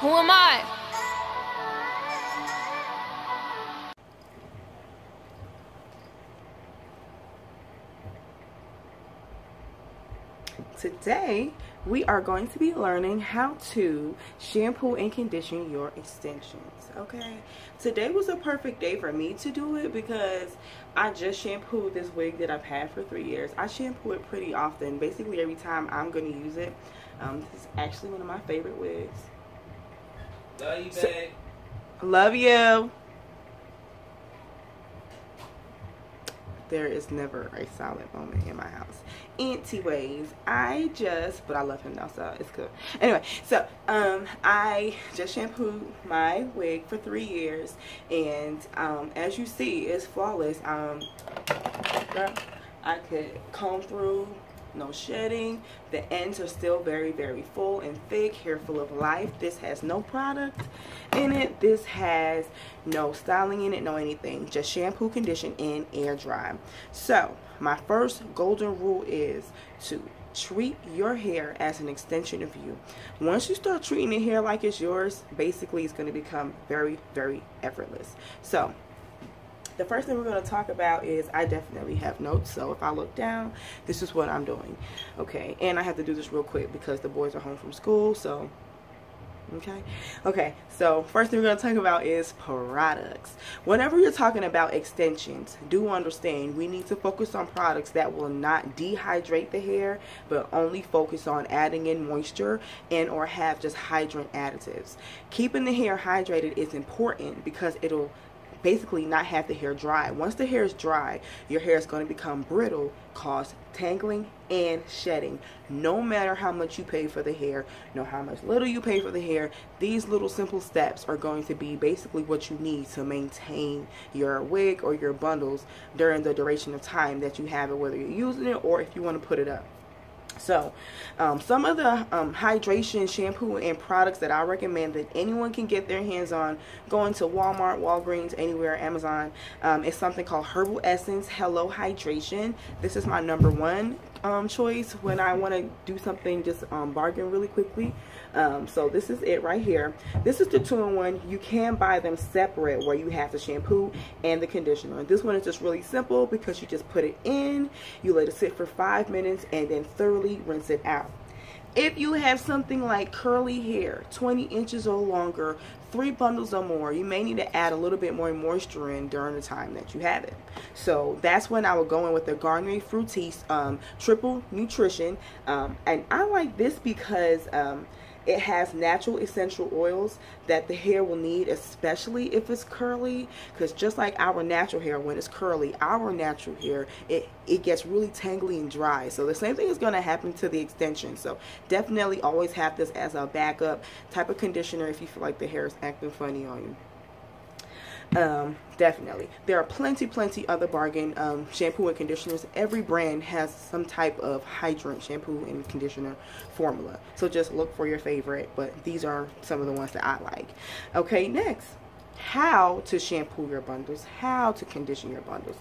Who am I? Today, we are going to be learning how to shampoo and condition your extensions, okay? Today was a perfect day for me to do it because I just shampooed this wig that I've had for 3 years. I shampoo it pretty often, basically every time I'm going to use it. This is actually one of my favorite wigs. Love you, babe. Love you. There is never a silent moment in my house. Anyways, but I love him now, so it's good. Anyway, so I just shampooed my wig for 3 years, and as you see, it's flawless. I could comb through, no shedding. The ends are still very, very full and thick, hair full of life. This has no product in it. This has no styling in it, no anything. Just shampoo, condition, and air dry. So my first golden rule is to treat your hair as an extension of you. Once you start treating the hair like it's yours, basically it's going to become very, very effortless. So the first thing we're going to talk about is, I definitely have notes, so if I look down, this is what I'm doing. Okay, and I have to do this real quick because the boys are home from school, so okay, so first thing we're going to talk about is products. Whenever you're talking about extensions, do understand we need to focus on products that will not dehydrate the hair, but only focus on adding in moisture and or have just hydrant additives. Keeping the hair hydrated is important because it'll basically not have the hair dry. Once the hair is dry, your hair is going to become brittle, cause tangling and shedding. No matter how much you pay for the hair, no how much little you pay for the hair, these little simple steps are going to be basically what you need to maintain your wig or your bundles during the duration of time that you have it, whether you're using it or if you want to put it up. So some of the hydration shampoo and products that I recommend that anyone can get their hands on, going to Walmart, Walgreens, anywhere, Amazon, is something called Herbal Essence Hello Hydration. This is my #1 choice when I want to do something, just bargain really quickly. So this is it right here. This is the 2-in-1. You can buy them separate where you have the shampoo and the conditioner. This one is just really simple because you just put it in, you let it sit for 5 minutes, and then thoroughly rinse it out. If you have something like curly hair, 20 inches or longer, 3 bundles or more, you may need to add a little bit more moisture in during the time that you have it. So that's when I would go in with the Garnier Fructis Triple Nutrition. And I like this because it has natural essential oils that the hair will need, especially if it's curly, because just like our natural hair, when it's curly, our natural hair, it gets really tangly and dry. So the same thing is going to happen to the extension. So definitely always have this as a backup type of conditioner if you feel like the hair is acting funny on you. Definitely. There are plenty other bargain shampoo and conditioners. Every brand has some type of hydrant shampoo and conditioner formula. So just look for your favorite, but these are some of the ones that I like. Okay, next, how to shampoo your bundles, how to condition your bundles.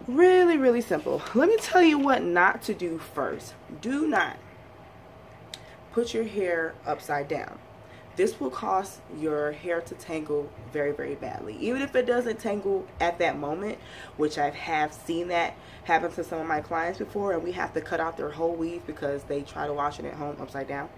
Really, really simple. Let me tell you what not to do first. Do not put your hair upside down. This will cause your hair to tangle very, very badly. Even if it doesn't tangle at that moment, which I have seen that happen to some of my clients before, and we have to cut out their whole weave because they try to wash it at home upside down.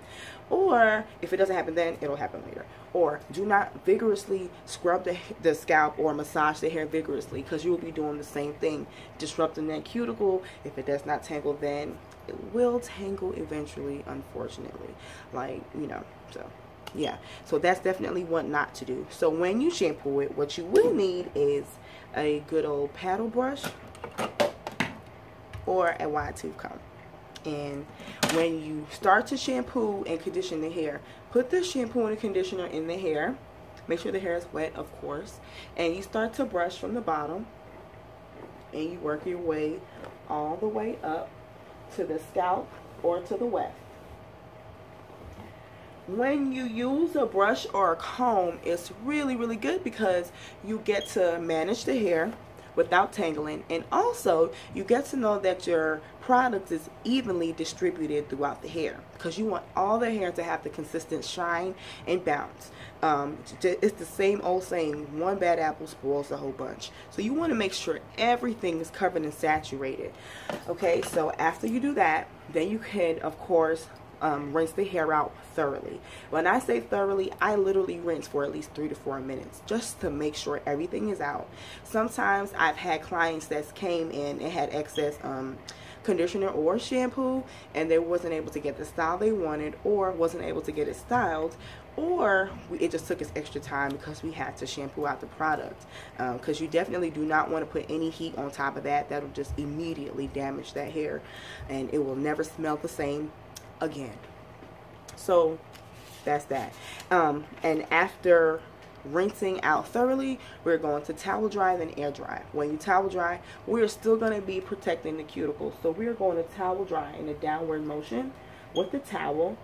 Or if it doesn't happen then, it'll happen later. Or do not vigorously scrub the scalp or massage the hair vigorously, because you will be doing the same thing, disrupting that cuticle. If it does not tangle then, it will tangle eventually, unfortunately. Like, you know, so yeah, so that's definitely what not to do. So when you shampoo it, what you will need is a good old paddle brush or a wide tooth comb. And when you start to shampoo and condition the hair, put the shampoo and the conditioner in the hair. Make sure the hair is wet, of course. And you start to brush from the bottom, and you work your way all the way up to the scalp or to the weft. When you use a brush or a comb, it's really, really good because you get to manage the hair without tangling. And also, you get to know that your product is evenly distributed throughout the hair, because you want all the hair to have the consistent shine and bounce. It's the same old saying, one bad apple spoils the whole bunch. So you want to make sure everything is covered and saturated. Okay, so after you do that, then you can, of course, rinse the hair out thoroughly. When I say thoroughly, I literally rinse for at least 3 to 4 minutes just to make sure everything is out. Sometimes I've had clients that came in and had excess conditioner or shampoo, and they wasn't able to get the style they wanted, or wasn't able to get it styled, or it just took us extra time because we had to shampoo out the product, because you definitely do not want to put any heat on top of that. That'll just immediately damage that hair, and it will never smell the same again. So that's that. And after rinsing out thoroughly, we're going to towel dry, then air dry. When you towel dry, we're still going to be protecting the cuticles, so we're going to towel dry in a downward motion with the towel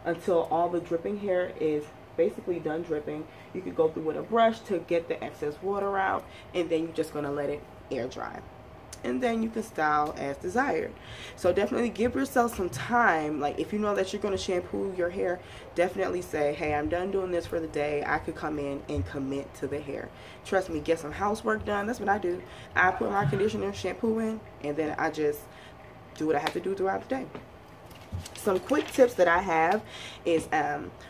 until all the dripping hair is basically done dripping. You could go through with a brush to get the excess water out, and then you're just going to let it air dry, and then you can style as desired. So definitely give yourself some time. Like, if you know that you're going to shampoo your hair, definitely say, hey, I'm done doing this for the day. I could come in and commit to the hair. Trust me, get some housework done. That's what I do. I put my conditioner, shampoo in, and then I just do what I have to do throughout the day. Some quick tips that I have is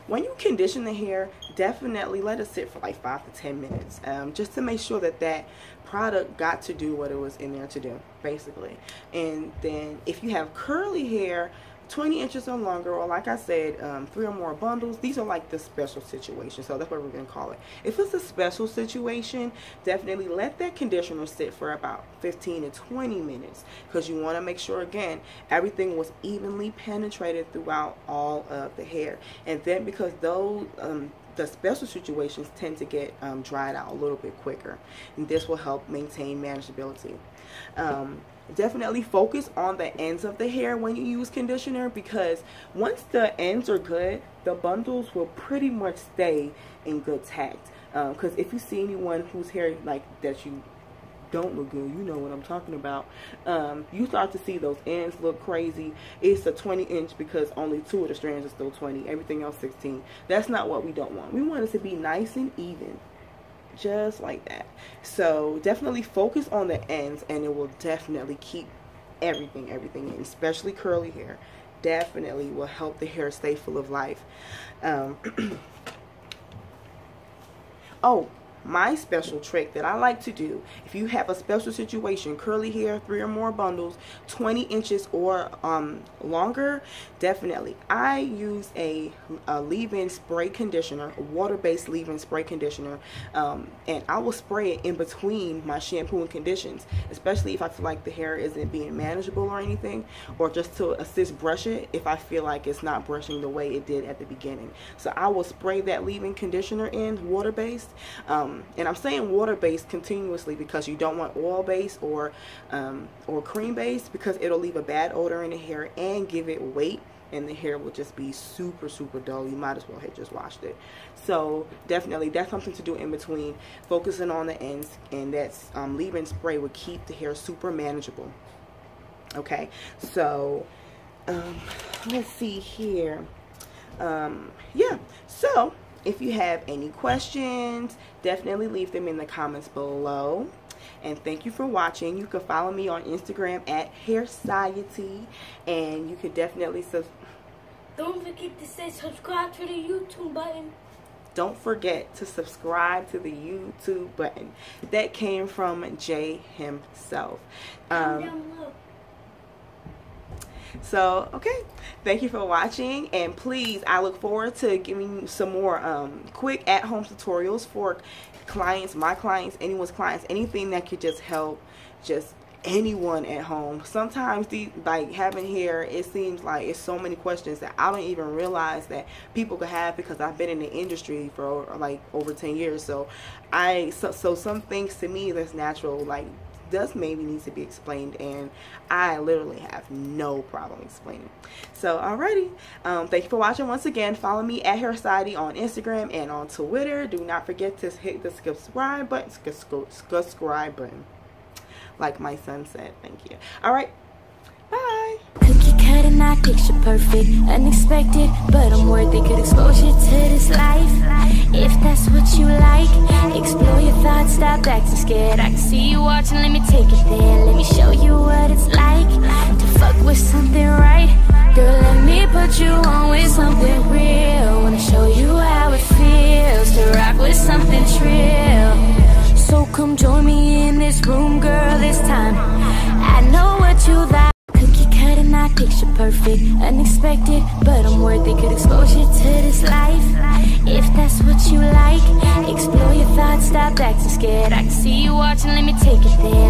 when you condition the hair, definitely let it sit for like 5 to 10 minutes, just to make sure that that product got to do what it was in there to do, basically. And then if you have curly hair, 20 inches or longer, or like I said, 3 or more bundles, these are like the special situation, so that's what we're going to call it. If it's a special situation, definitely let that conditioner sit for about 15 to 20 minutes, because you want to make sure, again, everything was evenly penetrated throughout all of the hair. And then, because those the special situations tend to get dried out a little bit quicker, and this will help maintain manageability. Definitely focus on the ends of the hair when you use conditioner, because once the ends are good, the bundles will pretty much stay in good tact. Because if you see anyone whose hair like that you don't look good, you know what I'm talking about. You start to see those ends look crazy. It's a 20 inch because only 2 of the strands are still 20, everything else 16. That's not what we don't want. We want it to be nice and even, just like that. So definitely focus on the ends, and it will definitely keep everything in, especially curly hair. Definitely will help the hair stay full of life. Oh, my special trick that I like to do, if you have a special situation, curly hair, 3 or more bundles, 20 inches or longer, definitely I use a leave-in spray conditioner, a water-based leave-in spray conditioner, and I will spray it in between my shampoo and conditions, especially if I feel like the hair isn't being manageable or anything, or just to assist brush it if I feel like it's not brushing the way it did at the beginning. So I will spray that leave-in conditioner in, water-based. And I'm saying water-based continuously because you don't want oil-based or cream-based, because it'll leave a bad odor in the hair and give it weight, and the hair will just be super dull. You might as well have just washed it. So definitely that's something to do in between, focusing on the ends, and that's leave-in spray will keep the hair super manageable. Okay, so let's see here. Yeah, so if you have any questions, definitely leave them in the comments below. And thank you for watching. You can follow me on Instagram at Hairciety, and you could definitely don't forget to say subscribe to the YouTube button. Don't forget to subscribe to the YouTube button. That came from Jay himself. Down below. So, okay, thank you for watching, and please, I look forward to giving you some more quick at-home tutorials for clients, my clients, anyone's clients, anything that could just help just anyone at home. Sometimes like having hair, it seems like it's so many questions that I don't even realize that people could have, because I've been in the industry for like over 10 years. So so some things to me that's natural, like, does maybe need to be explained, and I literally have no problem explaining. So alrighty, thank you for watching. Once again, follow me at Hairciety on Instagram and on Twitter. Do not forget to hit the subscribe button. like my son said. Thank you. All right, bye. Cookie cutter, not picture perfect, unexpected, but I'm worth it. Could expose you to this life, if that's what you like. Explore your thoughts, stop acting scared. I can see you watching, let me take it there. Let me show you what it's like to fuck with something right. Girl, let me put you on with something real. Wanna show you how it feels to rock with something trill. So come join me in this room, girl, this time I know what you like. Not picture perfect, unexpected, but I'm worth it. Could expose you to this life, if that's what you like. Explore your thoughts, stop acting scared. I can see you watching, let me take it there.